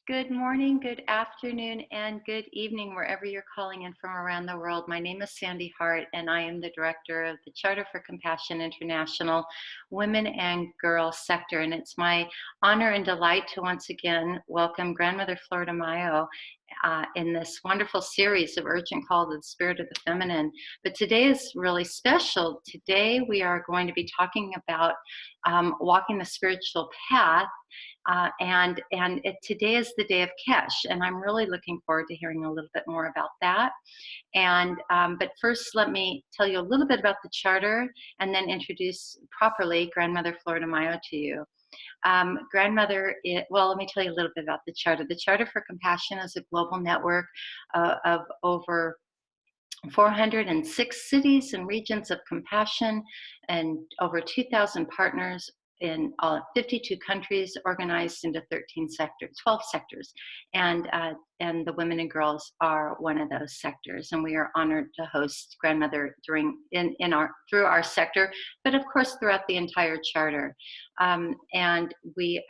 Good morning, good afternoon, and good evening, wherever you're calling in from around the world. My name is Sandy Hart, and I am the director of the Charter for Compassion International Women and Girls Sector. And it's my honor and delight to once again welcome Grandmother Flordemayo in this wonderful series of Urgent Call to the Spirit of the Feminine. But today is really special. Today we are going to be talking about walking the spiritual path. Today is the day of Kesh, and I'm really looking forward to hearing a little bit more about that. But first, let me tell you a little bit about the charter, and then introduce properly Grandmother Flordemayo to you. Let me tell you a little bit about the charter. The Charter for Compassion is a global network of over 406 cities and regions of compassion, and over 2,000 partners in 52 countries, organized into 12 sectors, and the women and girls are one of those sectors. And we are honored to host Grandmother through our sector, but of course throughout the entire charter. And we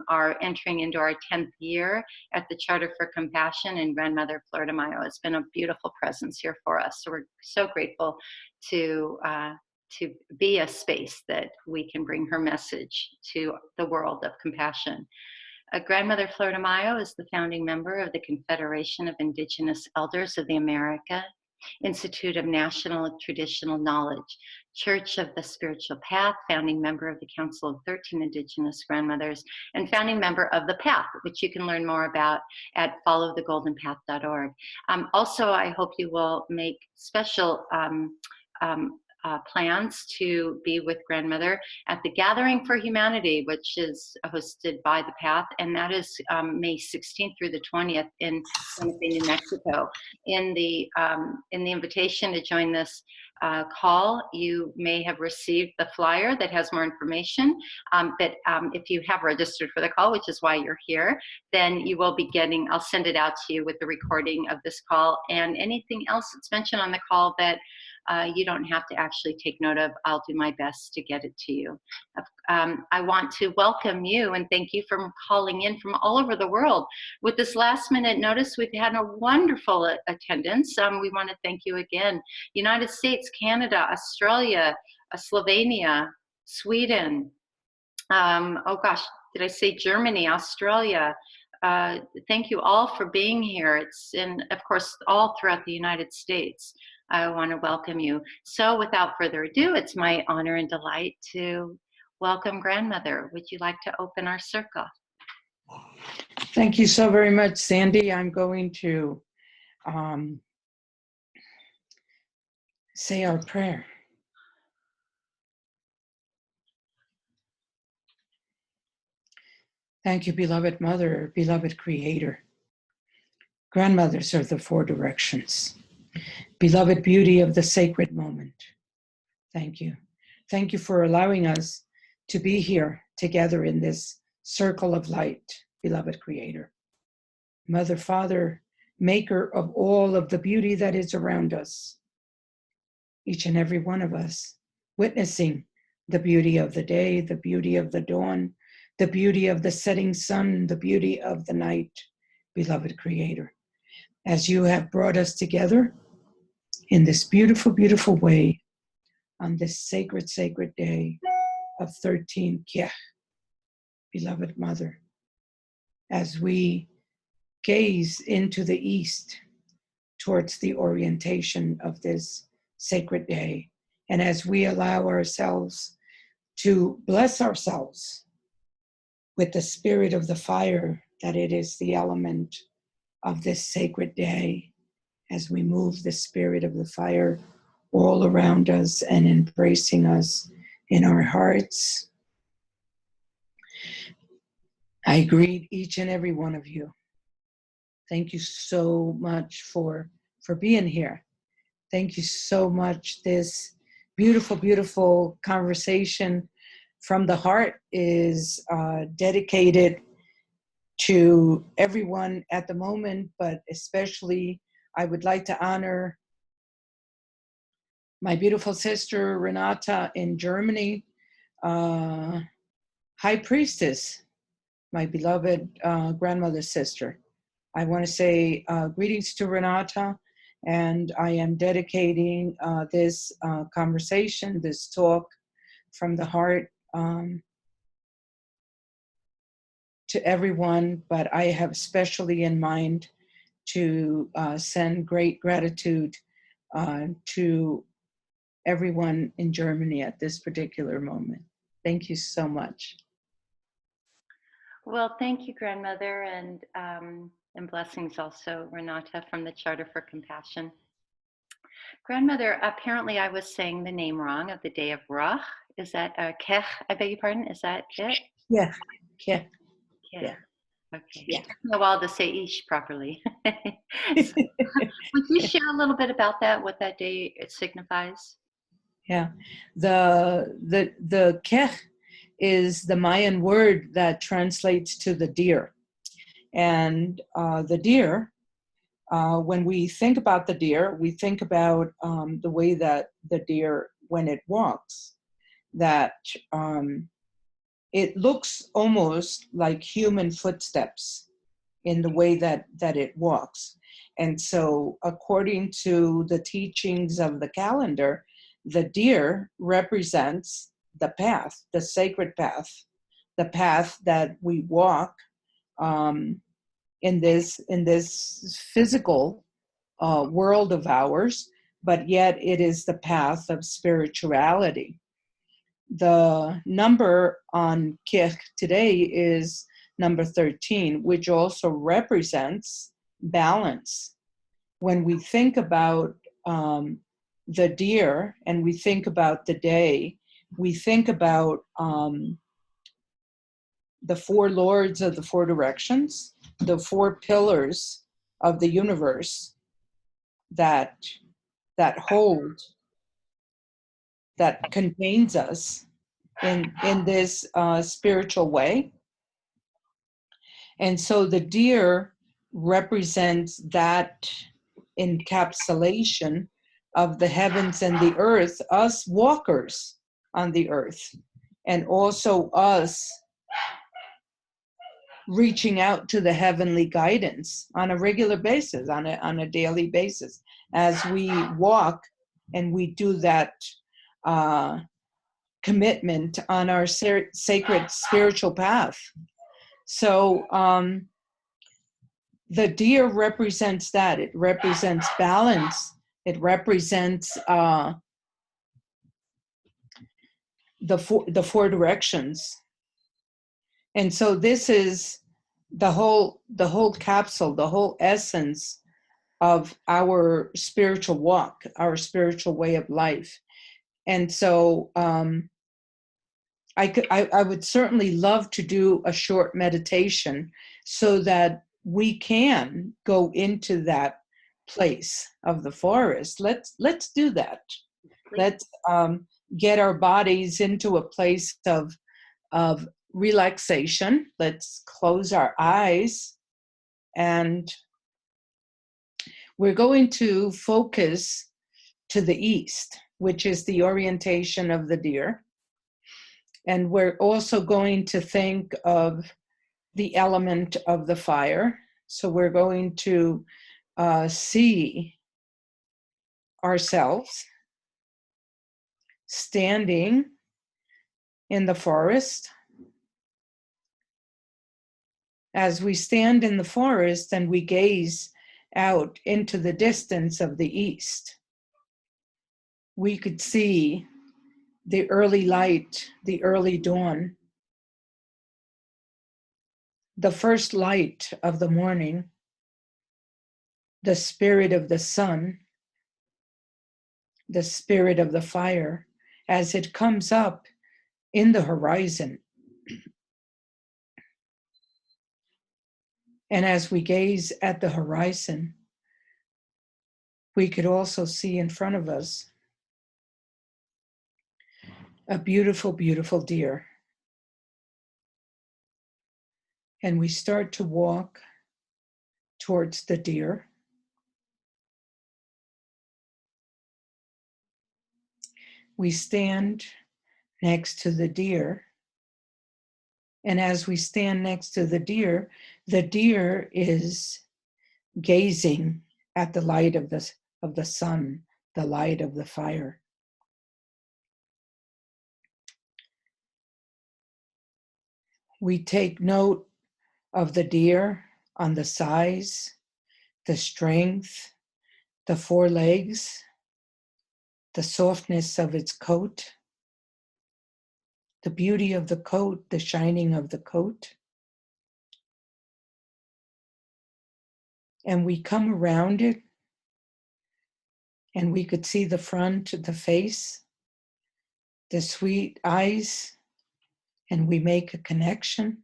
are entering into our 10th year at the Charter for Compassion, and Grandmother Flordemayo has been a beautiful presence here for us. So we're so grateful to be a space that we can bring her message to the world of compassion. Grandmother Flordemayo is the founding member of the Confederation of Indigenous Elders of the America, Institute of National Traditional Knowledge, Church of the Spiritual Path, founding member of the Council of 13 Indigenous Grandmothers, and founding member of The Path, which you can learn more about at followthegoldenpath.org. Also, I hope you will make special plans to be with Grandmother at the Gathering for Humanity, which is hosted by The Path, and that is May 16th through the 20th in Santa Fe, New Mexico. In the invitation to join this call, you may have received the flyer that has more information. But if you have registered for the call, which is why you're here, then you will be getting, I'll send it out to you with the recording of this call, and anything else that's mentioned on the call that you don't have to actually take note of. I'll do my best to get it to you. I want to welcome you and thank you for calling in from all over the world. With this last minute notice, we've had a wonderful attendance. We want to thank you again. United States, Canada, Australia, Slovenia, Sweden. Oh gosh, did I say Germany, Australia? Thank you all for being here. It's of course, all throughout the United States. I want to welcome you. So without further ado, it's my honor and delight to welcome Grandmother. Would you like to open our circle? Thank you so very much, Sandy. I'm going to say our prayer. Thank you, beloved Mother, beloved Creator. Grandmothers are the four directions. Beloved beauty of the sacred moment. Thank you. Thank you for allowing us to be here together in this circle of light, beloved Creator. Mother, Father, maker of all of the beauty that is around us. Each and every one of us witnessing the beauty of the day, the beauty of the dawn, the beauty of the setting sun, the beauty of the night, beloved Creator. As you have brought us together in this beautiful, beautiful way on this sacred, sacred day of 13 Kieh, beloved Mother, as we gaze into the east towards the orientation of this sacred day, and as we allow ourselves to bless ourselves with the spirit of the fire, that it is the element of this sacred day, as we move the spirit of the fire all around us and embracing us in our hearts. I greet each and every one of you. Thank you so much for being here. Thank you so much. This beautiful, beautiful conversation from the heart is dedicated to everyone at the moment, but especially I would like to honor my beautiful sister Renata in Germany, High Priestess my beloved grandmother's sister. I want to say greetings to Renata, and I am dedicating this conversation, this talk from the heart to everyone, but I have specially in mind to send great gratitude to everyone in Germany at this particular moment. Thank you so much. Well, thank you, grandmother, and blessings also, Renata, from the Charter for Compassion. Grandmother, apparently I was saying the name wrong of the day of Rosh. Is that Kech? I beg your pardon. Is that it? Yeah, yeah, Kech. yeah. Okay. Yeah. It took me a while to say ish properly. So, would you share a little bit about that? What that day it signifies? Yeah, the kech is the Mayan word that translates to the deer, and the deer. When we think about the deer, we think about the way that the deer, when it walks, that it looks almost like human footsteps in the way that it walks. And so according to the teachings of the calendar, the deer represents the path, the sacred path, the path that we walk in this physical world of ours, but yet it is the path of spirituality. The number on Kirch today is number 13, which also represents balance. When we think about the deer and we think about the day, we think about the four lords of the four directions, the four pillars of the universe that hold, that contains us in this spiritual way. And so the deer represents that encapsulation of the heavens and the earth, us walkers on the earth, and also us reaching out to the heavenly guidance on a regular basis, on a daily basis, as we walk and we do that commitment on our sacred spiritual path. So the deer represents that. It represents balance. It represents the four directions. And so this is the whole capsule, the whole essence of our spiritual walk, our spiritual way of life. And so I would certainly love to do a short meditation so that we can go into that place of the forest. Let's do that. Let's get our bodies into a place of relaxation. Let's close our eyes, and we're going to focus to the east, which is the orientation of the deer. And we're also going to think of the element of the fire. So we're going to see ourselves standing in the forest. As we stand in the forest and we gaze out into the distance of the east, we could see the early light, the early dawn, the first light of the morning, the spirit of the sun, the spirit of the fire, as it comes up in the horizon. And as we gaze at the horizon, we could also see in front of us a beautiful, beautiful deer. And we start to walk towards the deer. We stand next to the deer, And as we stand next to the deer is gazing at the light of the sun, the light of the fire. We take note of the deer on the size, the strength, the four legs, the softness of its coat, the beauty of the coat, the shining of the coat. And we come around it, and we could see the front, the face, the sweet eyes, and we make a connection.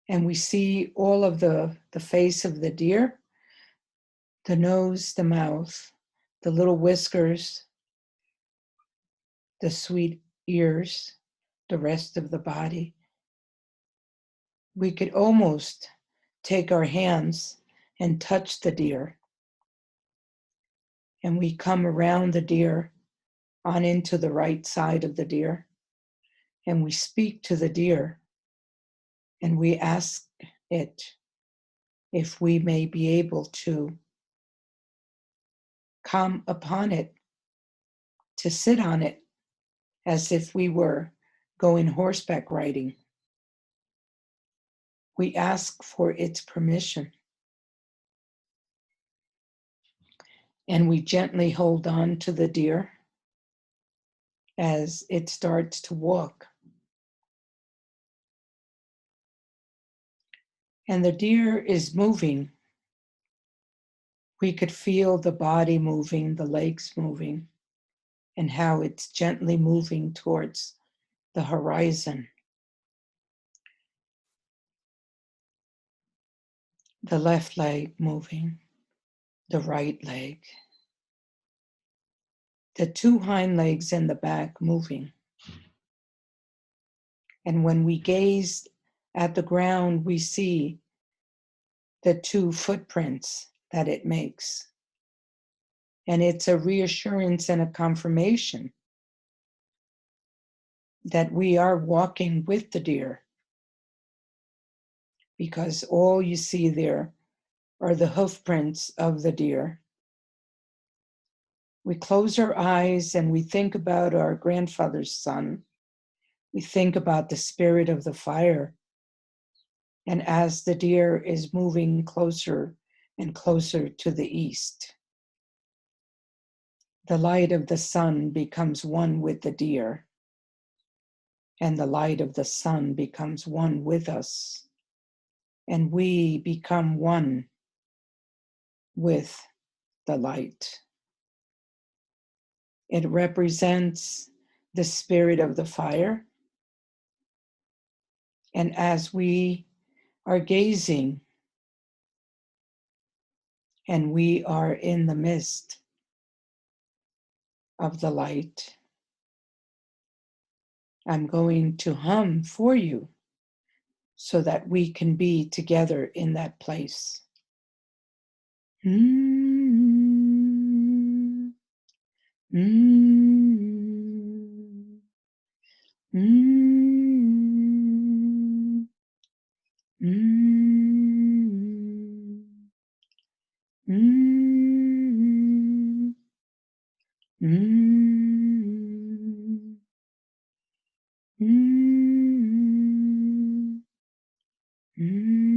And we see all of the face of the deer, the nose, the mouth, the little whiskers, the sweet ears, the rest of the body. We could almost take our hands and touch the deer. And we come around the deer on into the right side of the deer. And we speak to the deer. And we ask it if we may be able to come upon it, to sit on it, as if we were going horseback riding. We ask for its permission. And we gently hold on to the deer as it starts to walk. And the deer is moving. We could feel the body moving, the legs moving, and how it's gently moving towards the horizon. The left leg moving, the right leg, the two hind legs in the back moving. And when we gaze at the ground, we see the two footprints that it makes. And it's a reassurance and a confirmation that we are walking with the deer, because all you see there are the hoof prints of the deer. We close our eyes and we think about our grandfather's son. We think about the spirit of the fire. And as the deer is moving closer and closer to the east, the light of the sun becomes one with the deer, and the light of the sun becomes one with us, and we become one with the light. It represents the spirit of the fire. And as we are gazing and we are in the midst of the light, I'm going to hum for you so that we can be together in that place. Mm-hmm. Mm-hmm. Mm-hmm. Mm-hmm. Mm-hmm. Mm-hmm. Mm-hmm. Mm-hmm.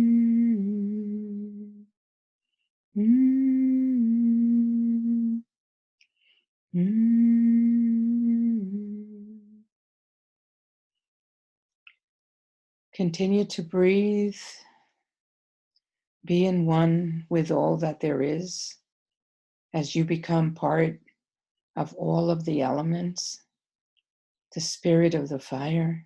Mm-hmm. Mm-hmm. Continue to breathe. Be in one with all that there is as you become part of all of the elements, the spirit of the fire,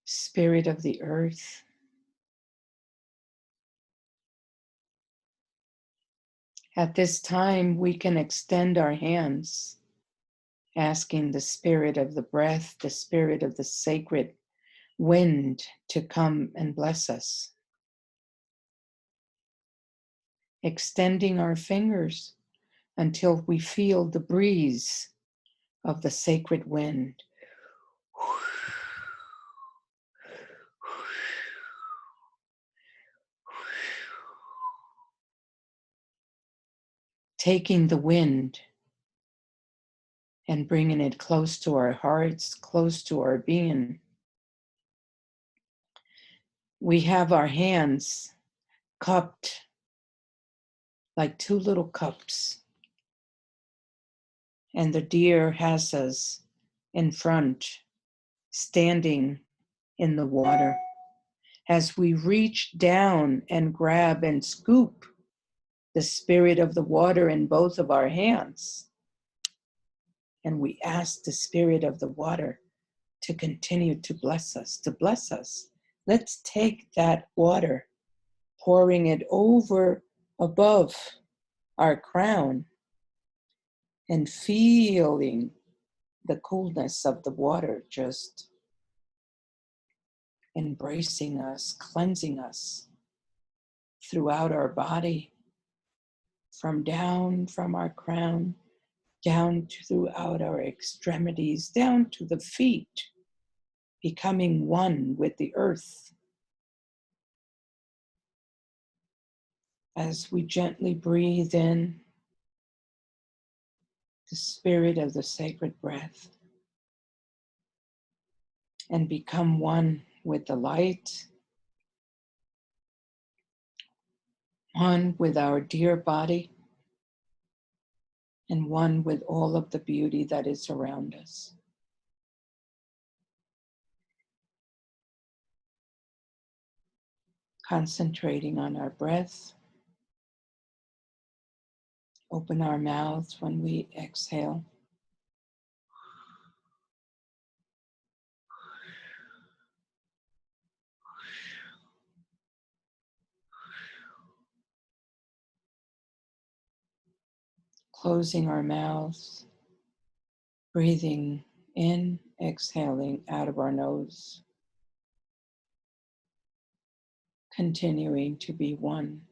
spirit of the earth. At this time, we can extend our hands, asking the spirit of the breath, the spirit of the sacred wind to come and bless us. Extending our fingers until we feel the breeze of the sacred wind. Taking the wind and bringing it close to our hearts, close to our being. We have our hands cupped like two little cups, and the deer has us in front, standing in the water. As we reach down and grab and scoop the spirit of the water in both of our hands, and we ask the spirit of the water to continue to bless us, to bless us. Let's take that water, pouring it over above our crown and feeling the coolness of the water just embracing us, cleansing us throughout our body, from our crown, down throughout our extremities, down to the feet, becoming one with the earth. As we gently breathe in the spirit of the sacred breath and become one with the light, one with our dear body, and one with all of the beauty that is around us. Concentrating on our breath. Open our mouths when we exhale. Closing our mouths, breathing in, exhaling out of our nose, continuing to be one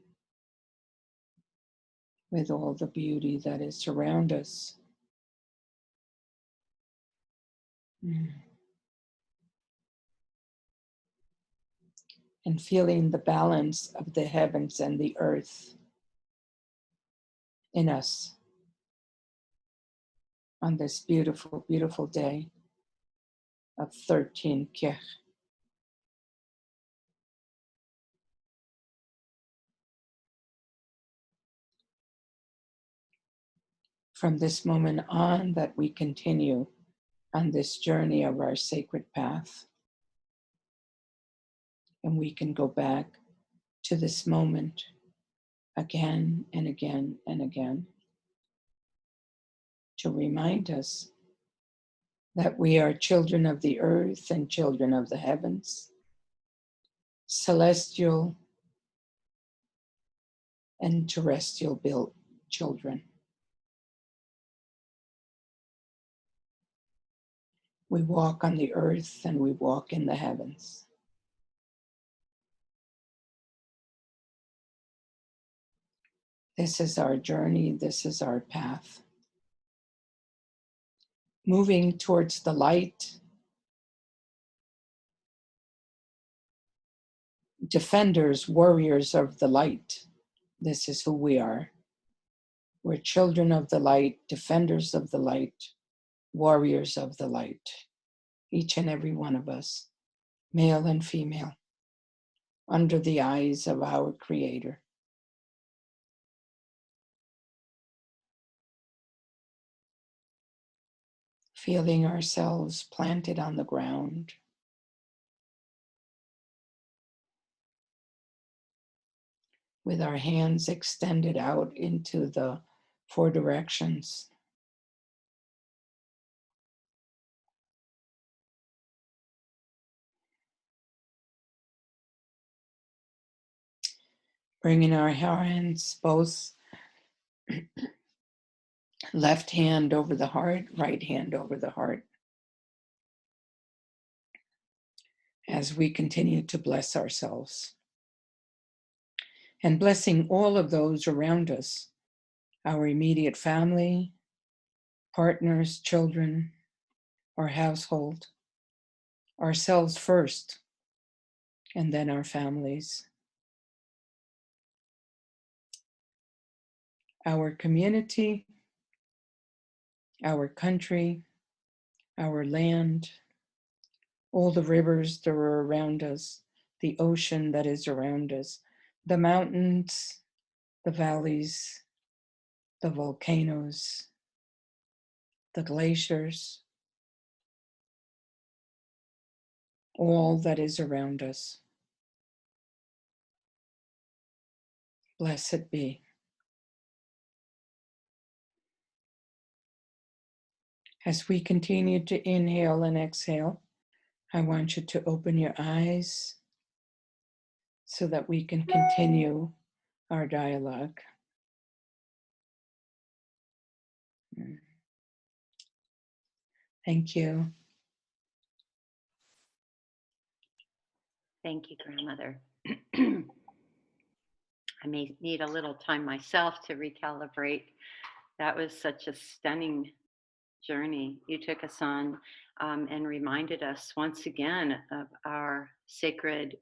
with all the beauty that is around us. And feeling the balance of the heavens and the earth in us on this beautiful, beautiful day of 13 Kech. From this moment on, that we continue on this journey of our sacred path. And we can go back to this moment again and again and again to remind us that we are children of the earth and children of the heavens, celestial and terrestrial built children. We walk on the earth and we walk in the heavens. This is our journey, this is our path. Moving towards the light, defenders, warriors of the light. This is who we are. We're children of the light, defenders of the light, warriors of the light. Each and every one of us, male and female, under the eyes of our Creator. Feeling ourselves planted on the ground. With our hands extended out into the four directions. Bringing our hands both left hand over the heart, right hand over the heart. As we continue to bless ourselves. And blessing all of those around us, our immediate family, partners, children, our household, ourselves first, and then our families, our community, our country, our land, all the rivers that are around us, the ocean that is around us, the mountains, the valleys, the volcanoes, the glaciers, all that is around us. Blessed be. As we continue to inhale and exhale, I want you to open your eyes so that we can continue our dialogue. Thank you. Thank you, Grandmother. I may need a little time myself to recalibrate. That was such a stunning journey you took us on, and reminded us once again of our sacred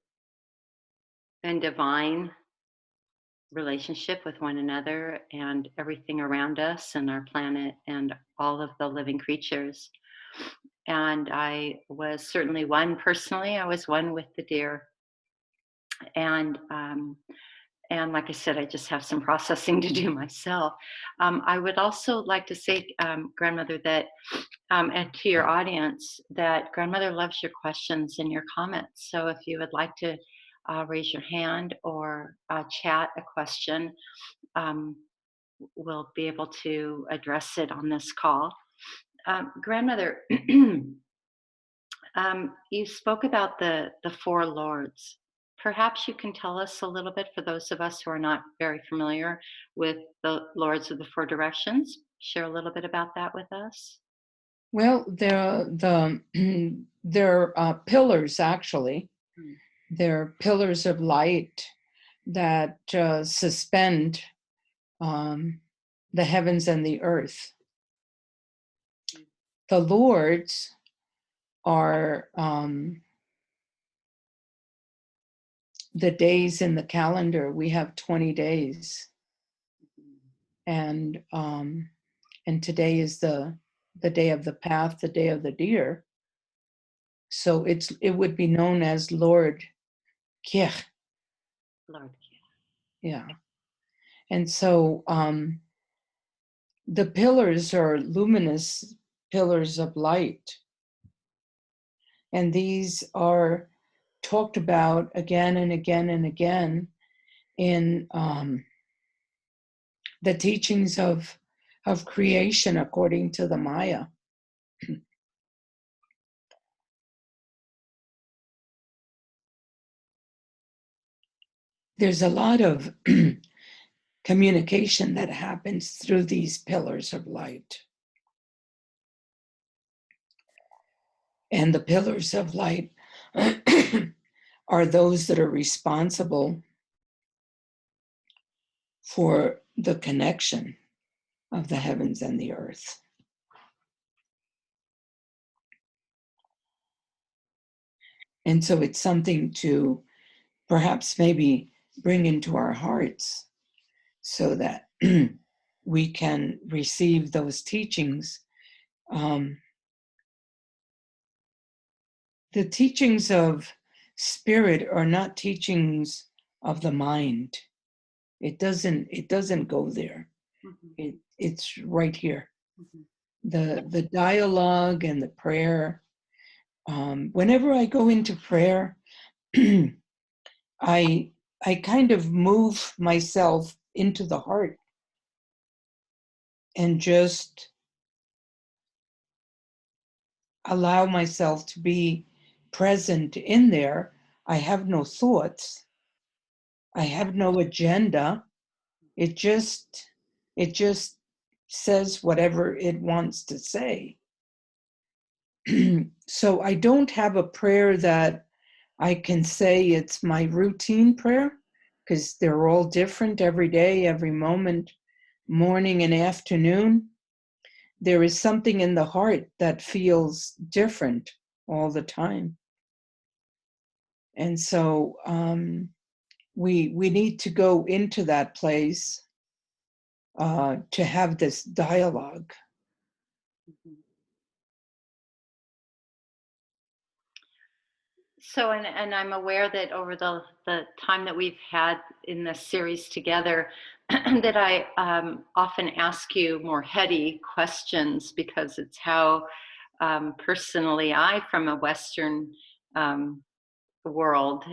and divine relationship with one another and everything around us and our planet and all of the living creatures. And I was certainly one personally, I was one with the deer. And like I said, I just have some processing to do myself. I would also like to say, Grandmother, that and to your audience, that Grandmother loves your questions and your comments. So if you would like to raise your hand or chat a question, we'll be able to address it on this call. Grandmother, you spoke about the four lords. Perhaps you can tell us a little bit, for those of us who are not very familiar with the lords of the four directions. Share a little bit about that with us. Well, they're pillars, actually. They're pillars of light that suspend the heavens and the earth. The lords are the days in the calendar. We have 20 days, and today is the day of the path, the day of the deer. So it would be known as Lord Kirch. Lord Kirch. Yeah. And so the pillars are luminous pillars of light. And these are talked about again and again and again in the teachings of creation according to the Maya. There's a lot of communication that happens through these pillars of light. And the pillars of light are those that are responsible for the connection of the heavens and the earth. And so it's something to perhaps maybe bring into our hearts so that we can receive those teachings. The teachings of spirit are not teachings of the mind. It doesn't go there. Mm-hmm. It's right here. Mm-hmm. The dialogue and the prayer. Whenever I go into prayer, I kind of move myself into the heart and just allow myself to be present in there. I have no thoughts. I have no agenda. It just says whatever it wants to say. So I don't have a prayer that I can say it's my routine prayer, because they're all different every day, every moment, morning and afternoon. there is something in the heart that feels different all the time. And so we need to go into that place to have this dialogue. Mhm. So, and I'm aware that over the time that we've had in this series together, that I often ask you more heady questions because it's how personally I, from a Western um, world,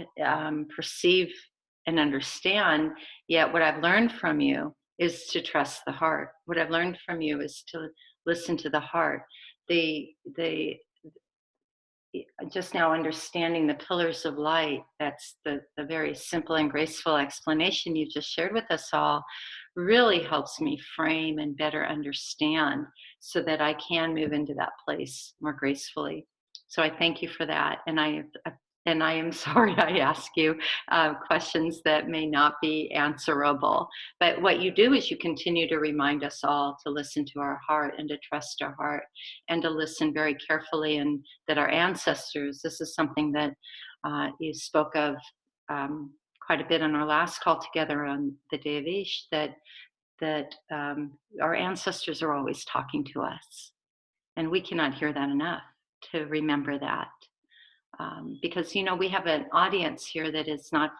perceive and understand. Yet, what I've learned from you is to trust the heart. What I've learned from you is to listen to the heart. The just now understanding the pillars of light, that's the very simple and graceful explanation you just shared with us all, really helps me frame and better understand so that I can move into that place more gracefully. So I thank you for that. And I am sorry I ask you questions that may not be answerable. But what you do is you continue to remind us all to listen to our heart and to trust our heart and to listen very carefully, and that our ancestors, this is something that you spoke of quite a bit on our last call together on the Day of Ish, that our ancestors are always talking to us. And we cannot hear that enough to remember that. Because we have an audience here that is not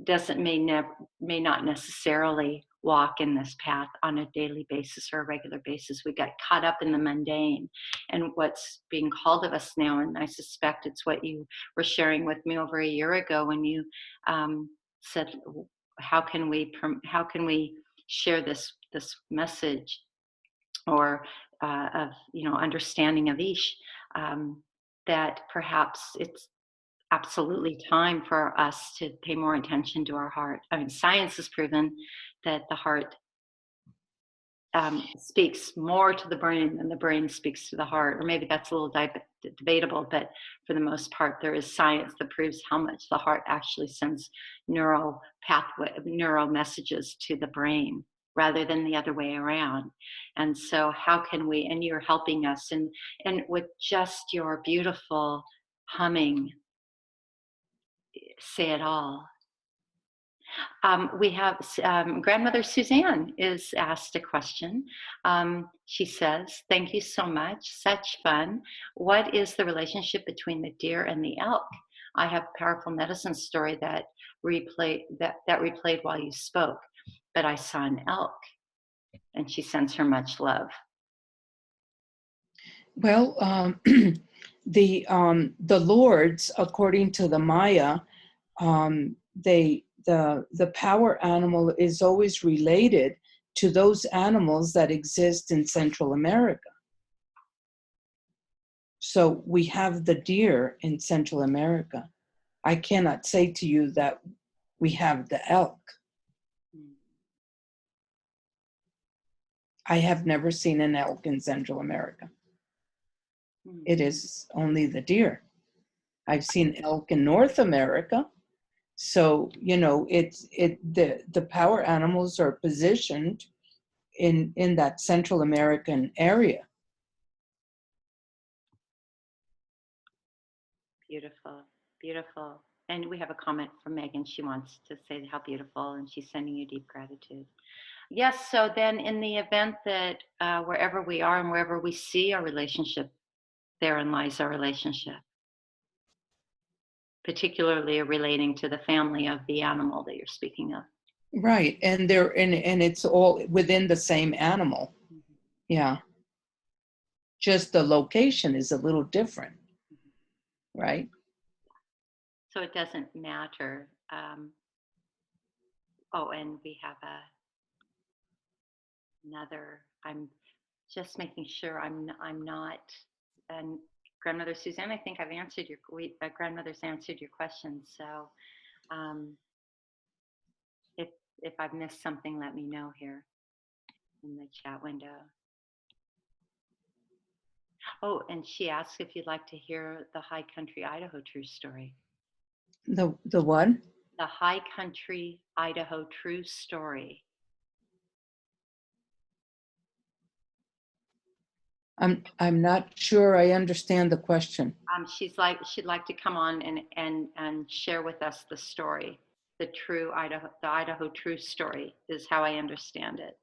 doesn't may not necessarily walk in this path on a daily basis or a regular basis. We got caught up in the mundane and what's being called of us now. And I suspect it's what you were sharing with me over a year ago when you said, how can we share this message or of understanding of Ish, that perhaps it's absolutely time for us to pay more attention to our heart. I mean, science has proven that the heart speaks more to the brain than the brain speaks to the heart, or maybe that's a little debatable, but for the most part, there is science that proves how much the heart actually sends neural messages to the brain rather than the other way around. And so how can we, and you're helping us, and with just your beautiful humming, say it all. We have grandmother Suzanne is asked a question. She says, "Thank you so much. Such fun. What is the relationship between the deer and the elk? I have a powerful medicine story that replayed while you spoke, but I saw an elk." And she sends her much love. Well, the lords, according to the Maya, the power animal is always related to those animals that exist in Central America. So we have the deer in Central America. I cannot say to you that we have the elk. I have never seen an elk in Central America. It is only the deer. I've seen elk in North America. So, the power animals are positioned in that Central American area. Beautiful, beautiful. And we have a comment from Megan. She wants to say how beautiful, and she's sending you deep gratitude. Yes, so then in the event that wherever we are and wherever we see our relationship, therein lies our relationship, particularly relating to the family of the animal that you're speaking of. Right, and it's all within the same animal. Mm-hmm. Yeah. Just the location is a little different, right? So it doesn't matter. And we have another. I'm just making sure I'm not. And grandmother Suzanne, I think I've answered grandmother's answered your question. So if I've missed something, let me know here in the chat window. Oh, and she asks if you'd like to hear the High Country Idaho true story. The what? The High Country Idaho true story. I'm not sure I understand the question. She'd like to come on and share with us the story, the Idaho true story is how I understand it.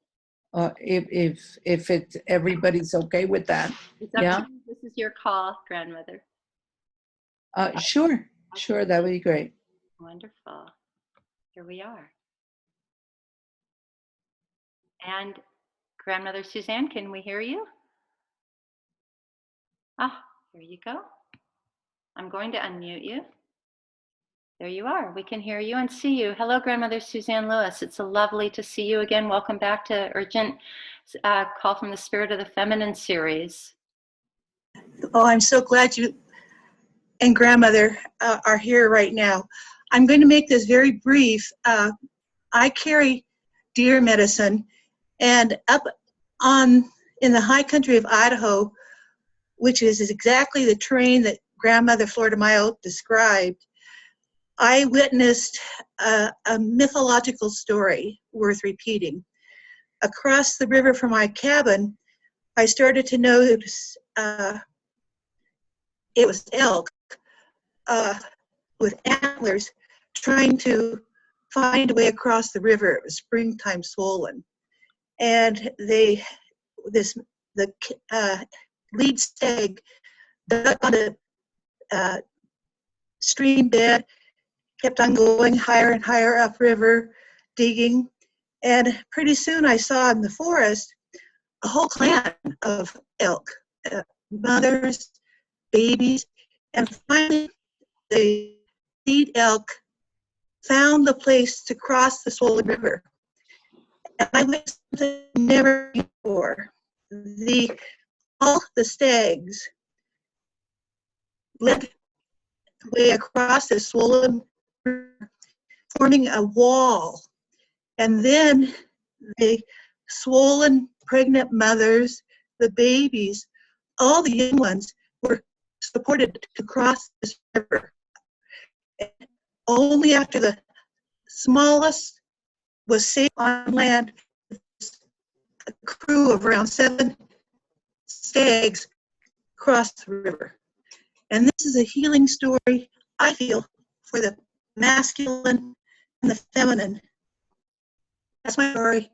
If it's everybody's okay with that, It's up yeah. to you. This is your call, grandmother. Sure, that would be great. Wonderful. Here we are. And grandmother Suzanne, can we hear you? Ah, here you go. I'm going to unmute you. There you are. We can hear you and see you. Hello, grandmother Suzanne Lewis. It's lovely to see you again. Welcome back to Urgent Call from the Spirit of the Feminine series. Oh, I'm so glad you and grandmother are here right now. I'm going to make this very brief. I carry deer medicine, and up in the high country of Idaho, which is exactly the terrain that grandmother Flordemayo described, I witnessed a mythological story worth repeating. Across the river from my cabin, I started to notice it was elk with antlers trying to find a way across the river. It was springtime swollen. And the lead stag dug on a stream bed, kept on going higher and higher upriver, digging. And pretty soon I saw in the forest a whole clan of elk, mothers, babies, and finally the lead elk found the place to cross the swollen river. And I witnessed something never before. All the stags led the way across the swollen river, forming a wall. And then the swollen pregnant mothers, the babies, all the young ones were supported to cross this river. And only after the smallest was safe on land, a crew of around 7 stags crossed the river. And this is a healing story, I feel, for the masculine and the feminine. That's my story.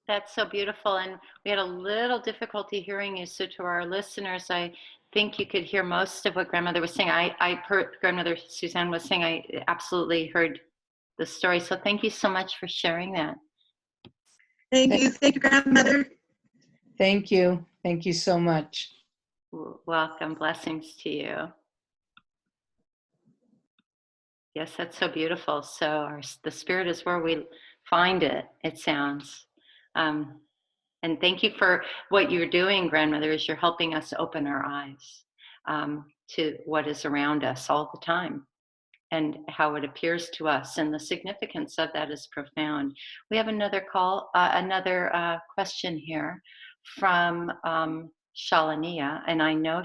That's so beautiful. And we had a little difficulty hearing you. So to our listeners, I think you could hear most of what grandmother was saying. I heard grandmother Suzanne was saying, I absolutely heard the story. So thank you so much for sharing that. Thank you, grandmother. Thank you so much. Welcome, blessings to you. Yes, that's so beautiful. So the spirit is where we find it, it sounds. And thank you for what you're doing, grandmother, is you're helping us open our eyes to what is around us all the time and how it appears to us. And the significance of that is profound. We have another question here from Shalania, and I know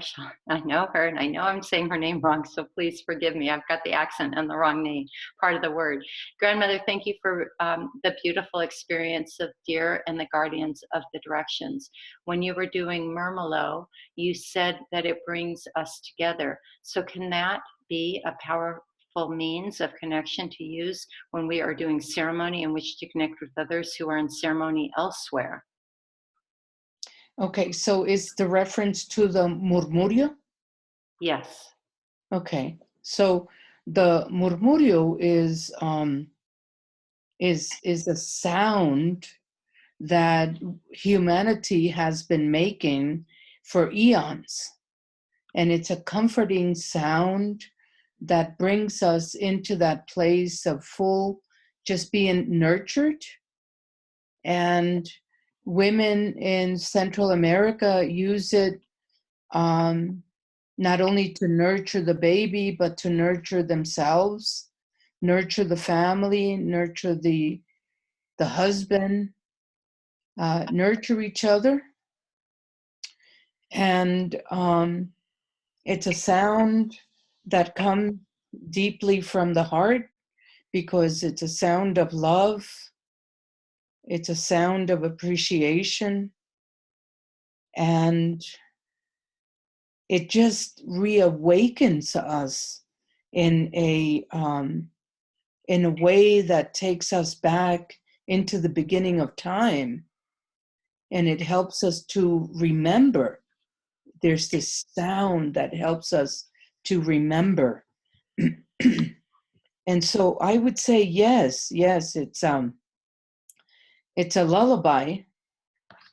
her, and I know I'm saying her name wrong, so please forgive me. I've got the accent and the wrong name, part of the word. Grandmother, thank you for the beautiful experience of deer and the guardians of the directions. When you were doing Murmelo, you said that it brings us together. So can that be a powerful means of connection to use when we are doing ceremony in which to connect with others who are in ceremony elsewhere? Okay, so is the reference to the murmurio? Yes. Okay, so the murmurio is a sound that humanity has been making for eons, and it's a comforting sound that brings us into that place of full just being nurtured. And women in Central America use it not only to nurture the baby, but to nurture themselves, nurture the family, nurture the husband, nurture each other. And it's a sound that comes deeply from the heart because it's a sound of love. It's a sound of appreciation, and it just reawakens us in a way that takes us back into the beginning of time, and it helps us to remember. There's this sound that helps us to remember. And so I would say yes, it's a lullaby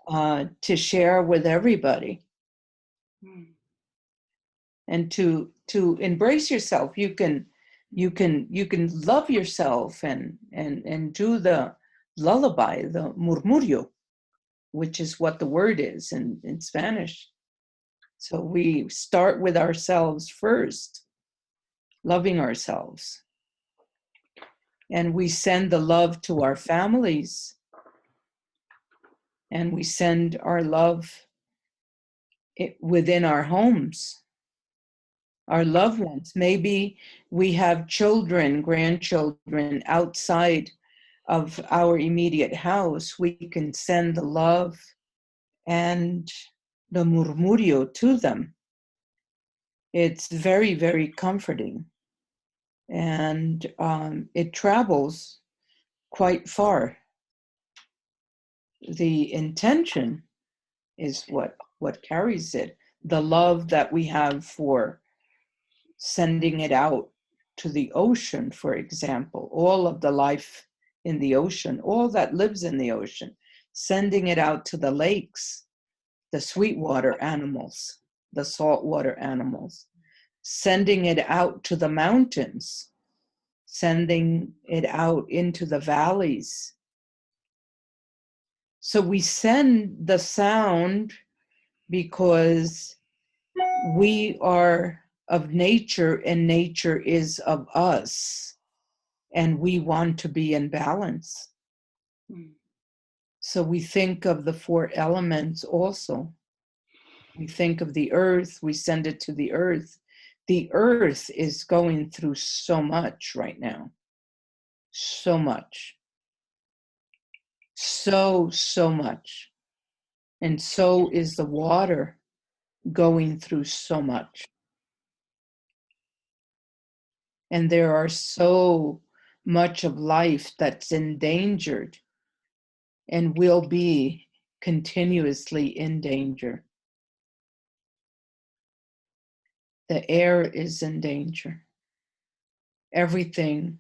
to share with everybody, and to embrace yourself. You can love yourself and do the lullaby, the murmurio, which is what the word is in Spanish. So we start with ourselves first, loving ourselves. And we send the love to our families. And we send our love within our homes, our loved ones. Maybe we have children, grandchildren outside of our immediate house. We can send the love and the murmurio to them. It's very, very comforting. And it travels quite far. The intention is what carries it. The love that we have for sending it out to the ocean, for example, all of the life in the ocean, all that lives in the ocean, sending it out to the lakes, the sweetwater animals, the saltwater animals, sending it out to the mountains, sending it out into the valleys. So we send the sound because we are of nature and nature is of us, and we want to be in balance. So we think of the 4 elements also. We think of the earth, we send it to the earth. The earth is going through so much right now. So much. So much. And so is the water going through so much. And there are so much of life that's endangered and will be continuously in danger. The air is in danger. Everything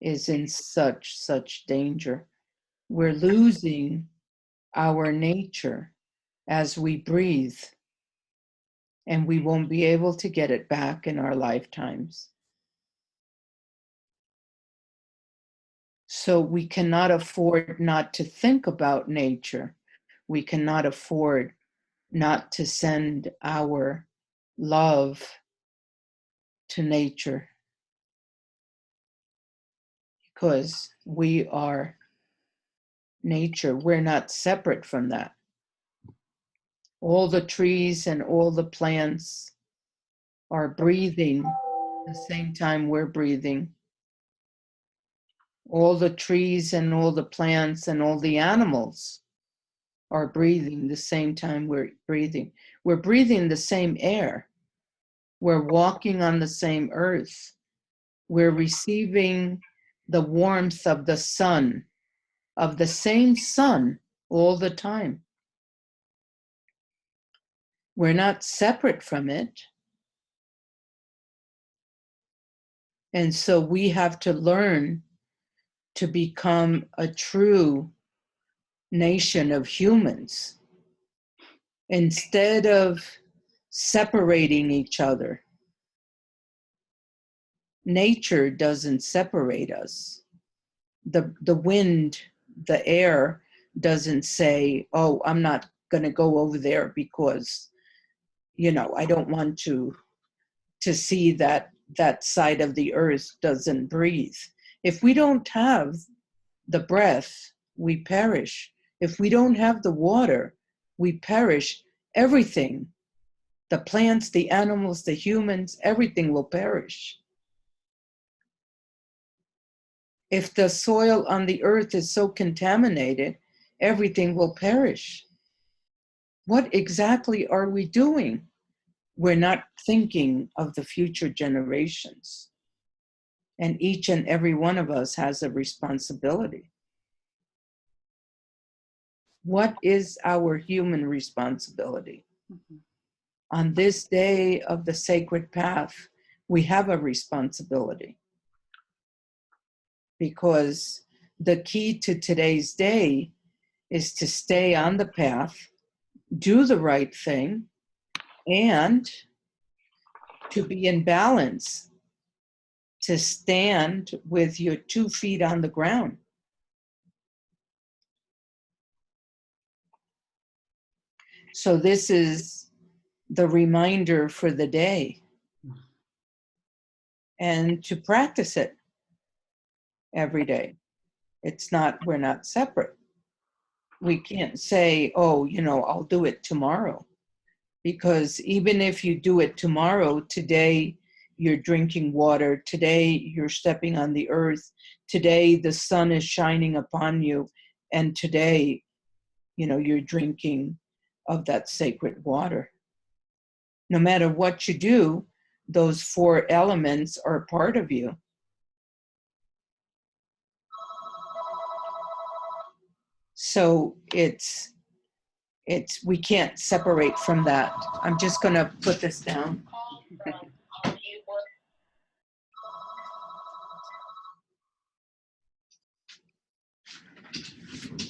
is in such danger. We're losing our nature as we breathe, and we won't be able to get it back in our lifetimes. So we cannot afford not to think about nature. We cannot afford not to send our love to nature, because we are nature. We're not separate from that. All the trees and all the plants are breathing the same time we're breathing. All the trees and all the plants and all the animals are breathing the same time we're breathing. We're breathing the same air. We're walking on the same earth. We're receiving the warmth of the sun, of the same sun all the time. We're not separate from it. And so we have to learn to become a true nation of humans instead of separating each other. Nature doesn't separate us. The wind, the air doesn't say, oh, I'm not going to go over there because, I don't want to see that side of the earth doesn't breathe. If we don't have the breath, we perish. If we don't have the water, we perish. Everything, the plants, the animals, the humans, everything will perish. If the soil on the earth is so contaminated, everything will perish. What exactly are we doing? We're not thinking of the future generations. And each and every one of us has a responsibility. What is our human responsibility? Mhm. On this day of the sacred path, we have a responsibility, because the key to today's day is to stay on the path, do the right thing, and to be in balance, to stand with your 2 feet on the ground. So this is the reminder for the day, and to practice it every day. We're not separate. We can't say, oh, I'll do it tomorrow. Because even if you do it tomorrow, today you're drinking water, today you're stepping on the earth, today the sun is shining upon you, and today, you're drinking of that sacred water. No matter what you do, those 4 elements are part of you. So we can't separate from that. I'm just going to put this down.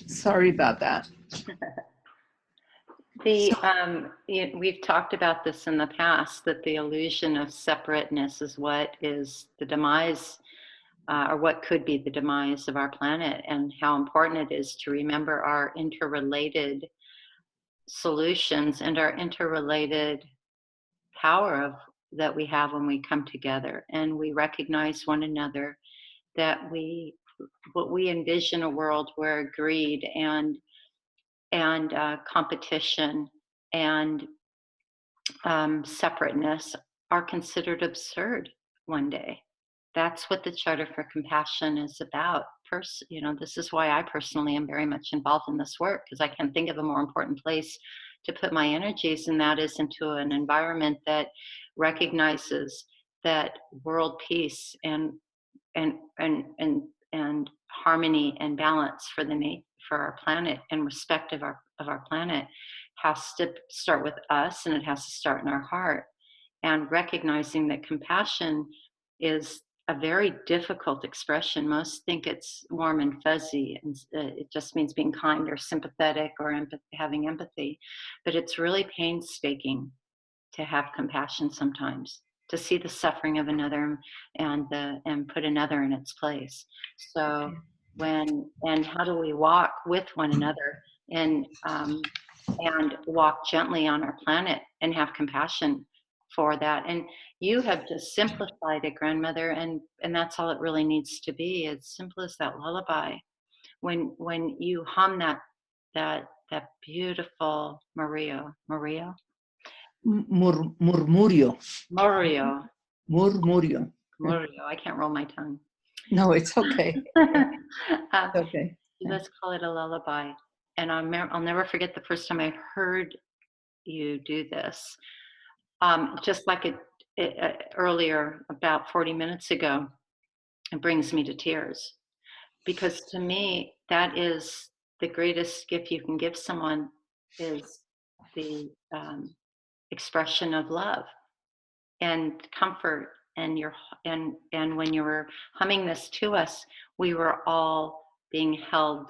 Sorry about that. We've talked about this in the past, that the illusion of separateness is what is the demise, or what could be the demise of our planet, and how important it is to remember our interrelated solutions and our interrelated power that we have when we come together and we recognize one another, that we envision a world where greed and competition and separateness are considered absurd one day. That's what the Charter for Compassion is about. This is why I personally am very much involved in this work, because I can't think of a more important place to put my energies, and that is into an environment that recognizes that world peace and harmony and balance for our planet, and respect of our planet has to start with us, and it has to start in our heart. And recognizing that compassion is a very difficult expression. Most think it's warm and fuzzy, and it just means being kind or sympathetic or having empathy. But it's really painstaking to have compassion sometimes, to see the suffering of another and put another in its place. So how do we walk with one another and walk gently on our planet and have compassion for that? And you have just simplified it, grandmother, and that's all it really needs to be. As simple as that lullaby. When you hum that beautiful Murmurio. Murmurio. I can't roll my tongue. No, it's okay. Okay. Let's call it a lullaby. And I'll never forget the first time I heard you do this. Just like earlier, about 40 minutes ago, it brings me to tears. Because to me, that is the greatest gift you can give someone, is the expression of love and comfort. And when you were humming this to us, we were all being held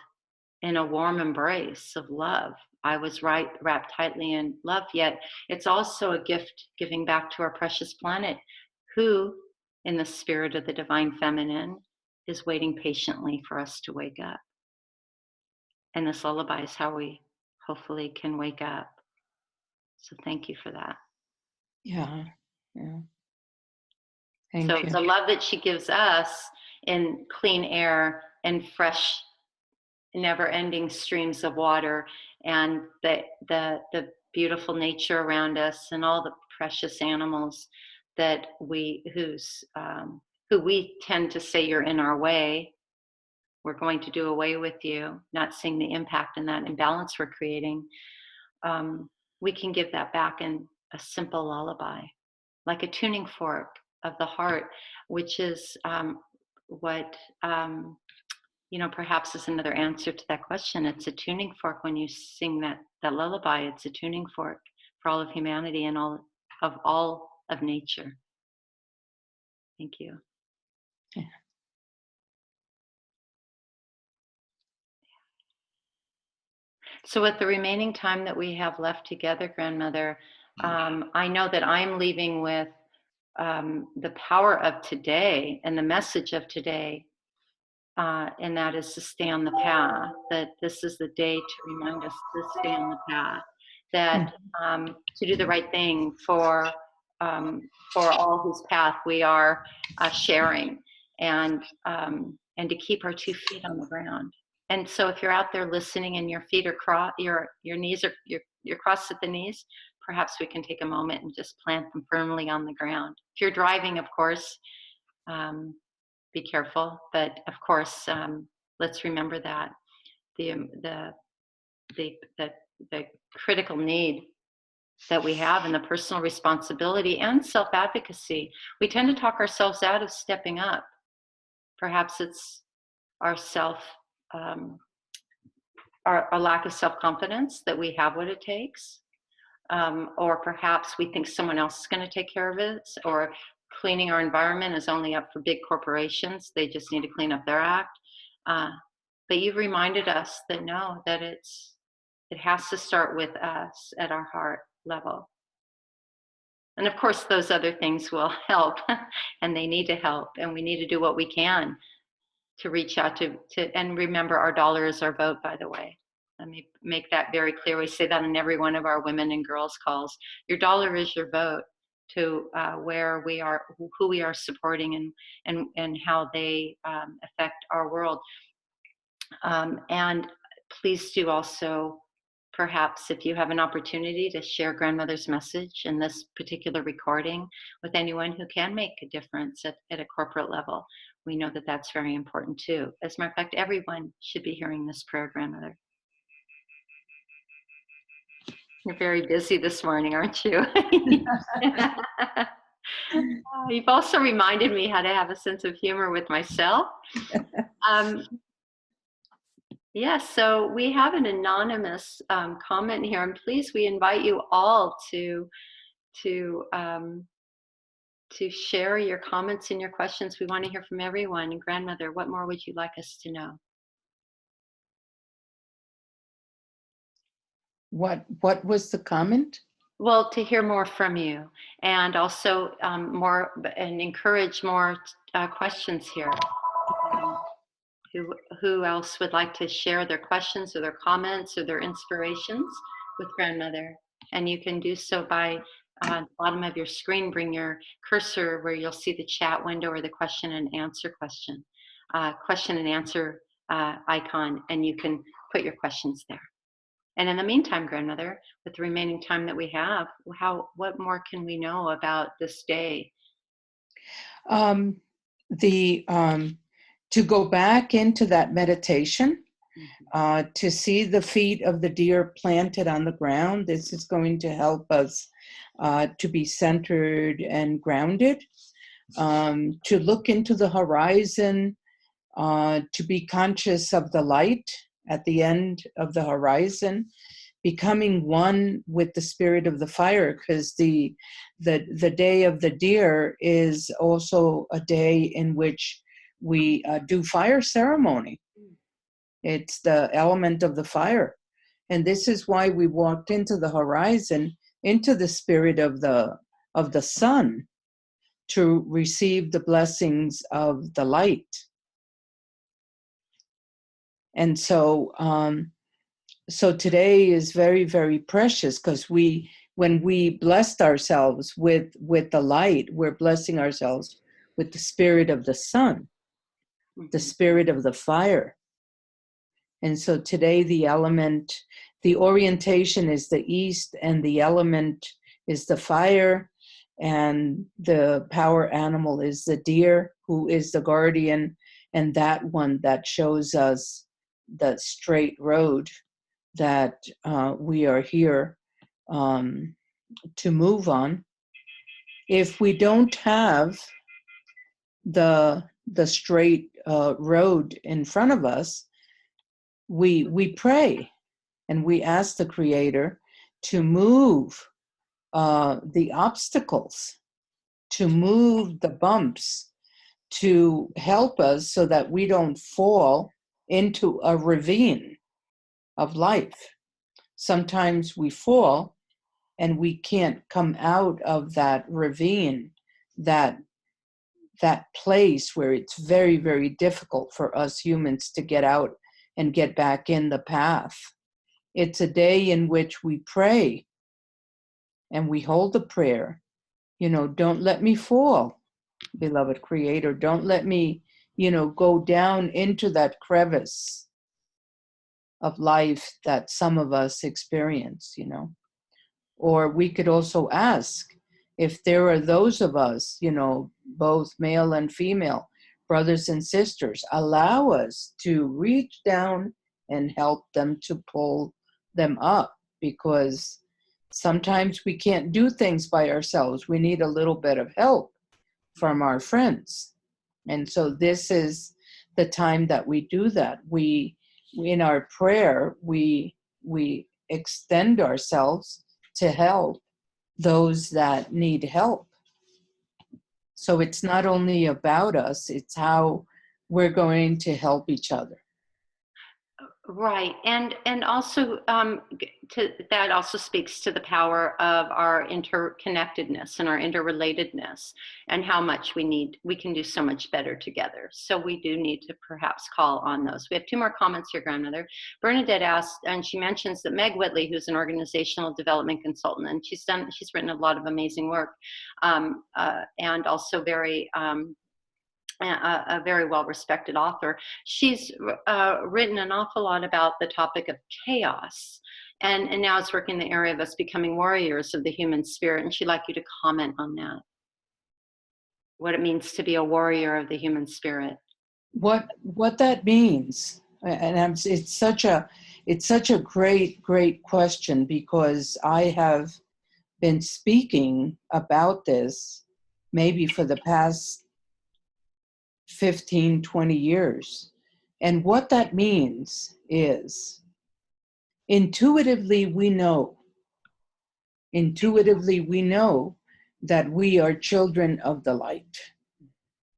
in a warm embrace of love. I was wrapped tightly in love, yet it's also a gift giving back to our precious planet, who, in the spirit of the divine feminine, is waiting patiently for us to wake up. And this lullaby is how we hopefully can wake up. So thank you for that. Yeah. Thank you. The love that she gives us in clean air and fresh, never-ending streams of water, and the beautiful nature around us, and all the precious animals that who we tend to say you're in our way, we're going to do away with you, not seeing the impact and that imbalance we're creating, we can give that back in a simple lullaby, like a tuning fork of the heart, which is what, perhaps is another answer to that question. It's a tuning fork when you sing that lullaby. It's a tuning fork for all of humanity and all of nature. Thank you. Yeah. So with the remaining time that we have left together, Grandmother, I know that I'm leaving with the power of today and the message of today, and that is to stay on the path, that this is the day to remind us to stay on the path, that to do the right thing for all whose path we are sharing, and to keep our 2 feet on the ground. And so if you're out there listening and your feet are crossed, your knees are, you're crossed at the knees, perhaps we can take a moment and just plant them firmly on the ground. If you're driving, of course, be careful, but of course, let's remember that the critical need that we have, and the personal responsibility and self-advocacy. We tend to talk ourselves out of stepping up. Perhaps it's our lack of self-confidence that we have what it takes, or perhaps we think someone else is going to take care of it, or cleaning our environment is only up for big corporations. They just need to clean up their act. But you've reminded us that no, that it has to start with us at our heart level. And of course, those other things will help, and they need to help, and we need to do what we can to reach out to and remember, our dollar is our vote, by the way. Let me make that very clear. We say that in every one of our women and girls calls. Your dollar is your vote to where we are, who we are supporting, and how they affect our world. And please do also, perhaps if you have an opportunity, to share Grandmother's message in this particular recording with anyone who can make a difference at a corporate level. We know that that's very important too. As a matter of fact, everyone should be hearing this prayer, Grandmother. You're very busy this morning, aren't you? You've also reminded me how to have a sense of humor with myself. Yes, so we have an anonymous comment here, and please, we invite you all to share your comments and your questions. We want to hear from everyone. And Grandmother, what more would you like us to know? What was the comment? Well, to hear more from you, and also more, and encourage more questions here. Who else would like to share their questions or their comments or their inspirations with Grandmother? And you can do so by the bottom of your screen, bring your cursor where you'll see the chat window or the question and answer icon, and you can put your questions there. And in the meantime, Grandmother, with the remaining time that we have, what more can we know about this day? To go back into that meditation, to see the feet of the deer planted on the ground. This is going to help us to be centered and grounded, to look into the horizon, to be conscious of the light at the end of the horizon, becoming one with the spirit of the fire, because the day of the deer is also a day in which we do fire ceremony. It's the element of the fire. And this is why we walked into the horizon, into the spirit of the sun, to receive the blessings of the light. And so today is very, very precious, because when we blessed ourselves with the light, we're blessing ourselves with the spirit of the sun, the spirit of the fire. And so today the orientation is the east, and the element is the fire, and the power animal is the deer, who is the guardian and that one that shows us the straight road that we are here to move on. If we don't have the straight road in front of us, we pray and we ask the Creator to move the obstacles, to move the bumps, to help us so that we don't fall into a ravine of life. Sometimes we fall and we can't come out of that ravine, that place where it's very, very difficult for us humans to get out and get back in the path. It's a day in which we pray and we hold the prayer. Don't let me fall, beloved Creator. Don't let me, go down into that crevice of life that some of us experience, Or we could also ask if there are those of us, both male and female, brothers and sisters, allow us to reach down and help them, to pull them up, because sometimes we can't do things by ourselves. We need a little bit of help from our friends. And so this is the time that we do that. We in our prayer, we extend ourselves to help those that need help. So it's not only about us, it's how we're going to help each other. Right, and also that also speaks to the power of our interconnectedness and our interrelatedness, and how much we can do so much better together. So we do need to perhaps call on those. We have 2 more comments here, Grandmother. Bernadette asked, and she mentions that Meg Whitley, who's an organizational development consultant, and she's written a lot of amazing work, and also a very well-respected author. She's written an awful lot about the topic of chaos, and now is working in the area of us becoming warriors of the human spirit, and she'd like you to comment on that, what it means to be a warrior of the human spirit. What that means, and it's such a great question, because I have been speaking about this maybe for the past 15, 20 years. And what that means is intuitively we know that we are children of the light.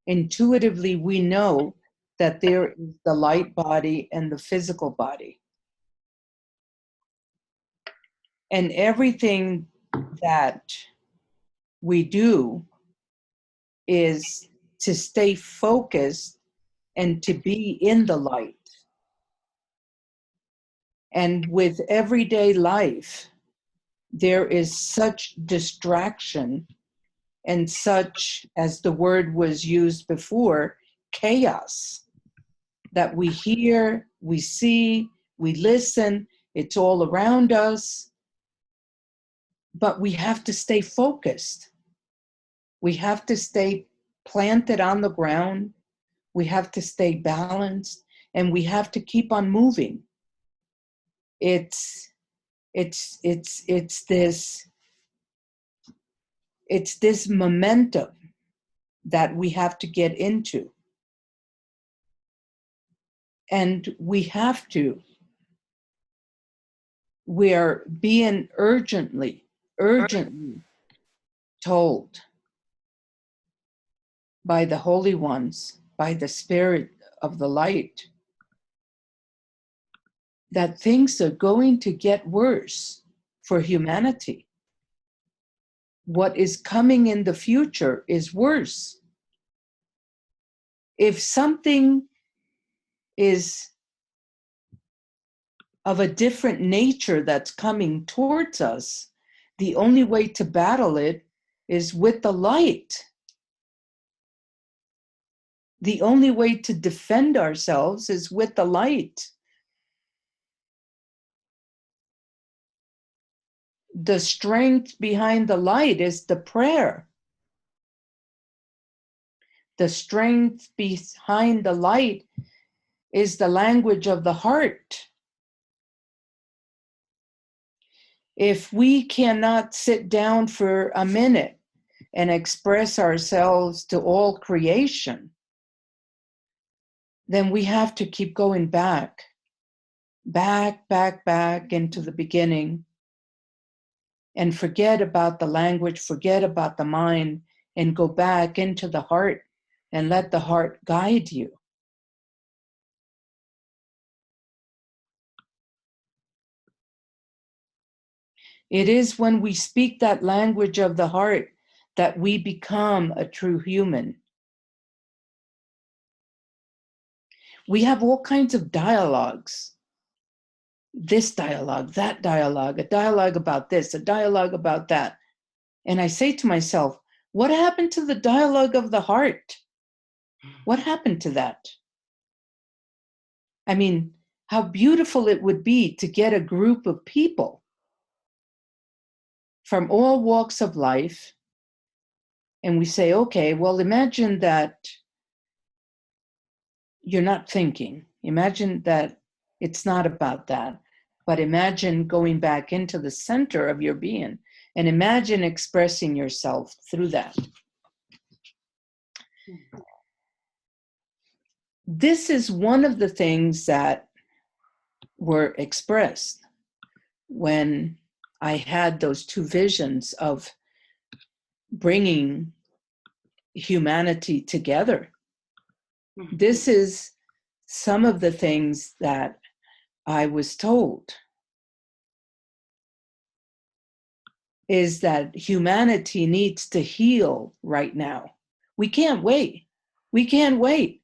Intuitively we know that there is the light body and the physical body. And everything that we do is to stay focused and to be in the light. And with everyday life, there is such distraction and such, as the word was used before, chaos, that we hear, we see, we listen, it's all around us, but we have to stay focused. We have to stay planted on the ground. We have to stay balanced, and we have to keep on moving. It's this momentum that we have to get into. And we are being urgently told by the holy ones, by the spirit of the light, that things are going to get worse for humanity. What is coming in the future is worse. If something is of a different nature that's coming towards us, the only way to battle it is with the light. The only way to defend ourselves is with the light. The strength behind the light is the prayer. The strength behind the light is the language of the heart. If we cannot sit down for a minute and express ourselves to all creation, then we have to keep going back into the beginning, and forget about the language, forget about the mind, and go back into the heart and let the heart guide you. It is when we speak that language of the heart that we become a true human. We have all kinds of dialogues. This dialogue, that dialogue, a dialogue about this, a dialogue about that. And I say to myself, what happened to the dialogue of the heart? What happened to that? I mean, how beautiful it would be to get a group of people from all walks of life, and we say, okay, well, imagine that you're not thinking. Imagine that it's not about that, but imagine going back into the center of your being and imagine expressing yourself through that. This is one of the things that were expressed when I had those two visions of bringing humanity together. This is some of the things that I was told, is that humanity needs to heal right now. We can't wait. We can't wait.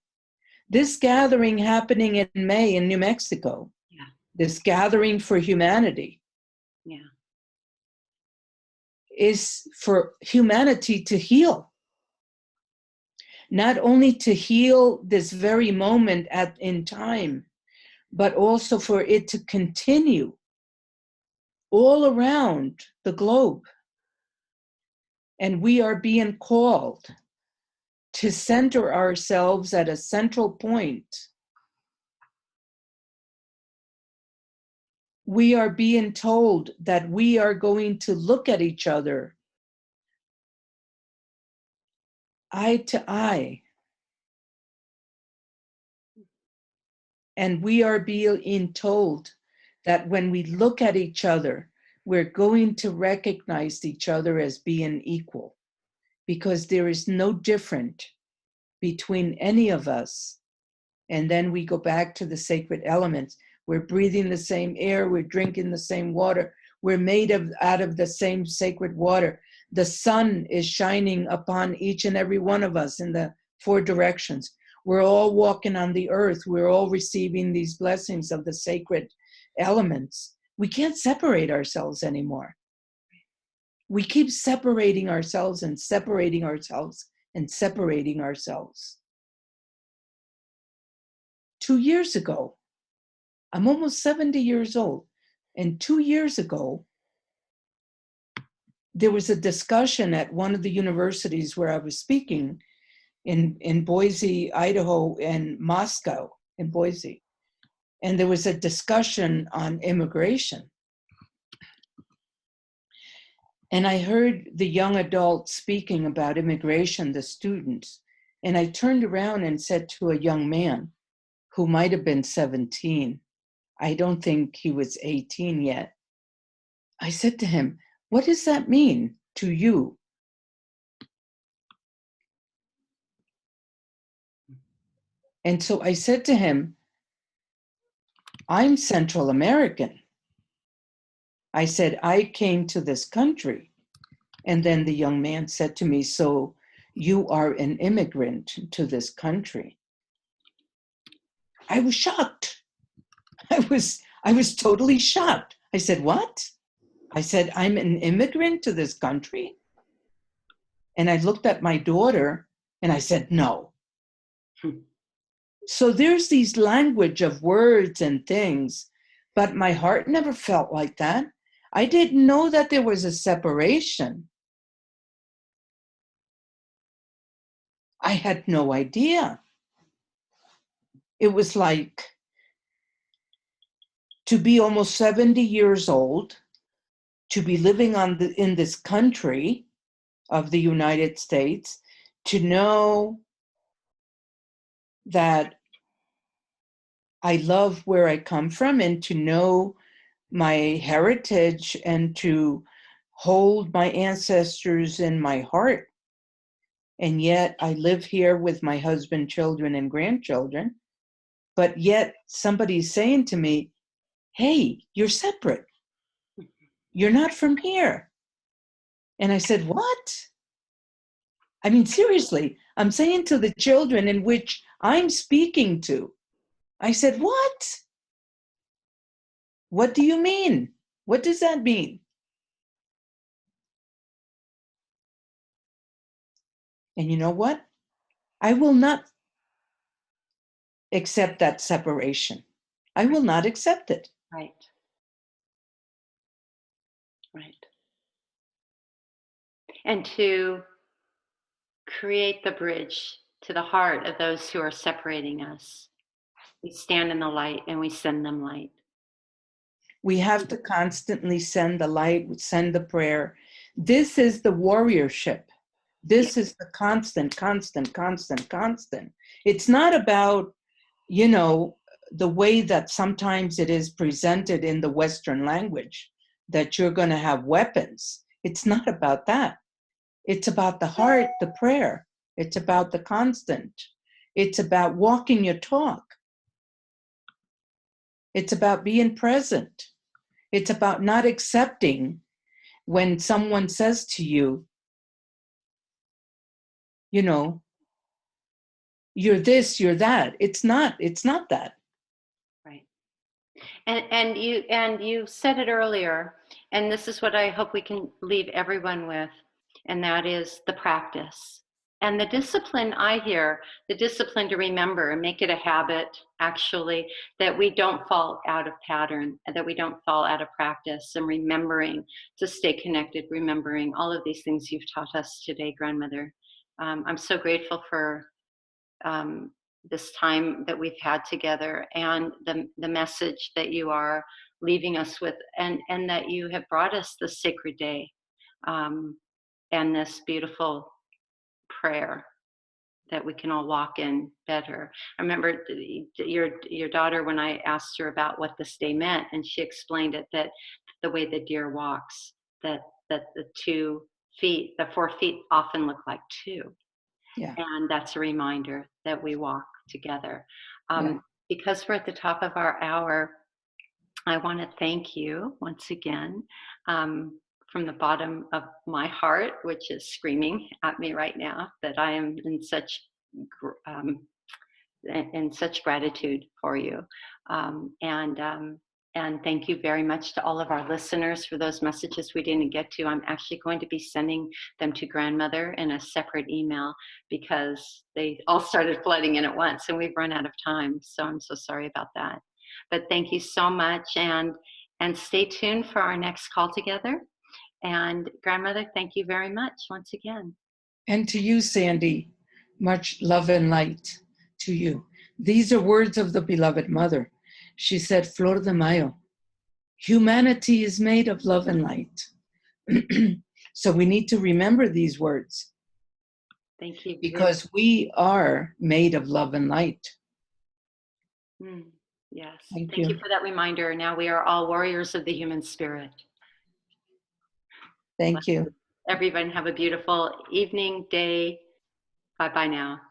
This gathering happening in May in New Mexico, this gathering for humanity, is for humanity to heal. Not only to heal this very moment in time, but also for it to continue all around the globe. And we are being called to center ourselves at a central point. We are being told that we are going to look at each other eye to eye. And we are being told that when we look at each other, we're going to recognize each other as being equal, because there is no difference between any of us. And then we go back to the sacred elements. We're breathing the same air, we're drinking the same water, we're made out of the same sacred water. The sun is shining upon each and every one of us in the four directions. We're all walking on the earth. We're all receiving these blessings of the sacred elements. We can't separate ourselves anymore. We keep separating ourselves and separating ourselves and separating ourselves. 2 years ago, I'm almost 70 years old, and 2 years ago, there was a discussion at one of the universities where I was speaking in Boise, Idaho, and Moscow, in Boise. And there was a discussion on immigration. And I heard the young adults speaking about immigration, the students. And I turned around and said to a young man who might have been 17, I don't think he was 18 yet. I said to him, what does that mean to you? And so I said to him, I'm Central American. I said, I came to this country. And then the young man said to me, so you are an immigrant to this country. I was shocked. I was totally shocked. I said, what? I said, I'm an immigrant to this country? And I looked at my daughter and I said, no. So there's these language of words and things, but my heart never felt like that. I didn't know that there was a separation. I had no idea. It was like to be almost 70 years old, to be living in this country of the United States, to know that I love where I come from, and to know my heritage, and to hold my ancestors in my heart. And yet I live here with my husband, children, and grandchildren. But yet somebody's saying to me, hey, you're separate. You're not from here. And I said, what? I mean, seriously, I'm saying to the children in which I'm speaking to, I said, what? What do you mean? What does that mean? And you know what? I will not accept that separation. I will not accept it. Right. Right. And to create the bridge to the heart of those who are separating us. We stand in the light and we send them light. We have to constantly send the light, send the prayer. This is the warriorship. This is the constant. It's not about, the way that sometimes it is presented in the Western language, that you're going to have weapons. It's not about that. It's about the heart, the prayer. It's about the constant. It's about walking your talk. It's about being present. It's about not accepting when someone says to you, you're this, you're that. It's not that. Right. And you said it earlier, and this is what I hope we can leave everyone with, and that is the practice. And the discipline, I hear, the discipline to remember and make it a habit, actually, that we don't fall out of pattern, that we don't fall out of practice, and remembering to stay connected, remembering all of these things you've taught us today, Grandmother. I'm so grateful for this time that we've had together, and the message that you are leaving us with, and that you have brought us the sacred day, and this beautiful prayer that we can all walk in better. I remember your daughter, when I asked her about what this day meant, and she explained it, that the way the deer walks, that the 4 feet often look like 2. Yeah. And that's a reminder that we walk together. Yeah. Because we're at the top of our hour, I want to thank you once again, from the bottom of my heart, which is screaming at me right now, that I am in such gratitude for you. And thank you very much to all of our listeners for those messages we didn't get to. I'm actually going to be sending them to Grandmother in a separate email, because they all started flooding in at once and we've run out of time. So I'm so sorry about that. But thank you so much, and stay tuned for our next call together. And Grandmother, thank you very much once again. And to you, Sandy, much love and light to you. These are words of the beloved mother. She said, Flordemayo, humanity is made of love and light. So we need to remember these words. Thank you. Because we are made of love and light. Yes. Thank you you for that reminder. Now we are all warriors of the human spirit. Thank you. Everyone have a beautiful evening, day. Bye-bye now.